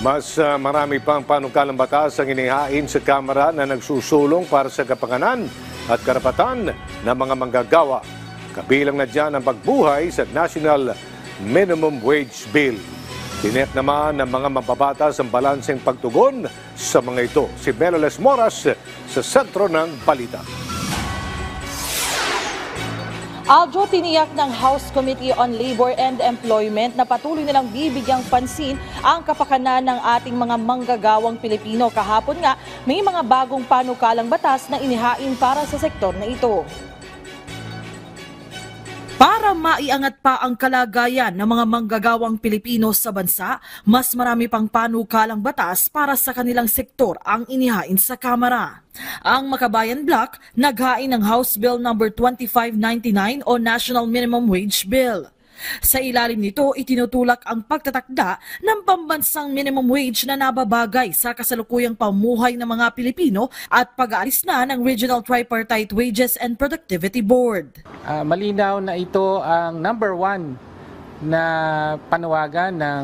Mas marami pang panukalang batas ang inihain sa Kamara na nagsusulong para sa kapakanan at karapatan ng mga manggagawa. Kabilang na dyan ang pagbuhay sa National Minimum Wage Bill. Tiniyak naman ng mga mababatas ang balanseng pagtugon sa mga ito. Si Melales Moras sa sentro ng balita. Aljo, tiniyak ng House Committee on Labor and Employment na patuloy nilang bibigyang pansin ang kapakanan ng ating mga manggagawang Pilipino. Kahapon nga, may mga bagong panukalang batas na inihain para sa sektor na ito. Para maiangat pa ang kalagayan ng mga manggagawang Pilipino sa bansa, mas marami pang panukalang batas para sa kanilang sektor ang inihain sa Kamara. Ang Makabayan Bloc naghain ng House Bill No. 2599 o National Minimum Wage Bill. Sa ilalim nito, itinutulak ang pagtatakda ng pambansang minimum wage na nababagay sa kasalukuyang pamuhay ng mga Pilipino at pag-aalis na ng Regional Tripartite Wages and Productivity Board. Malinaw na ito ang number one na panawagan ng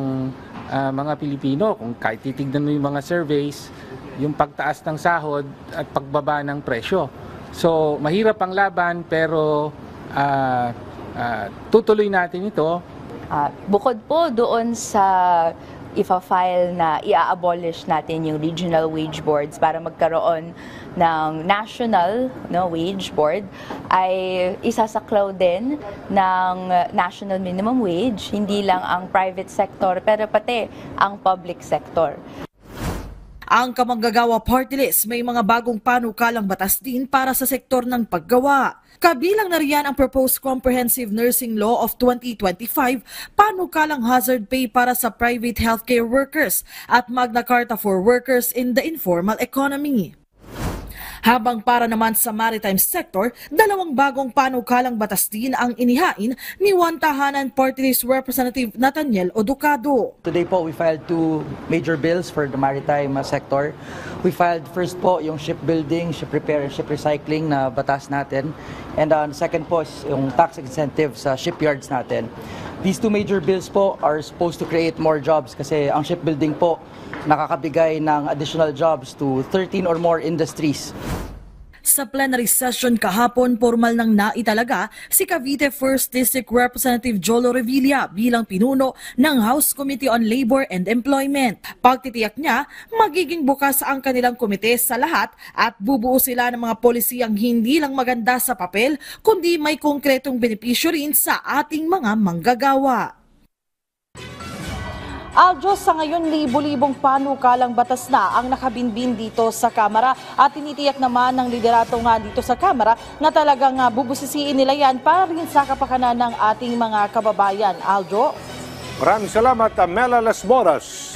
mga Pilipino. Kung kahit titignan mo yung mga surveys, yung pagtaas ng sahod at pagbaba ng presyo. So mahirap ang laban pero tutuloy natin ito. Bukod po doon sa ifa-file na i-abolish natin yung regional wage boards para magkaroon ng national wage board, ay isasaklaw din ng national minimum wage, hindi lang ang private sector pero pati ang public sector. Ang Kamanggagawa Party List may mga bagong panukalang batas din para sa sektor ng paggawa. Kabilang na riyan ang Proposed Comprehensive Nursing Law of 2025, panukalang hazard pay para sa private healthcare workers at Magna Carta for workers in the informal economy. Habang para naman sa maritime sector, dalawang bagong panukalang batas din ang inihain ni One Tahanan Party List Representative Nathaniel Oducado. Today po we filed two major bills for the maritime sector. We filed first po yung shipbuilding, ship repair and ship recycling na batas natin. And second po is yung tax incentive sa shipyards natin. These two major bills po are supposed to create more jobs kasi ang shipbuilding po nakakabigay ng additional jobs to 13 or more industries. Sa plenary session kahapon, formal nang naitalaga si Cavite 1st District Representative Jolo Revilla bilang pinuno ng House Committee on Labor and Employment. Pagtitiyak niya, magiging bukas ang kanilang komite sa lahat at bubuo sila ng mga polisiyang hindi lang maganda sa papel, kundi may konkretong benepisyo rin sa ating mga manggagawa. Aljo, sa ngayon libo-libong panukalang batas na ang nakabinbin dito sa Kamara at tinitiyak naman ng liderato nga dito sa Kamara na talagang bubusisiin nila yan para rin sa kapakanan ng ating mga kababayan. Aljo? Maraming salamat, Melales Moras.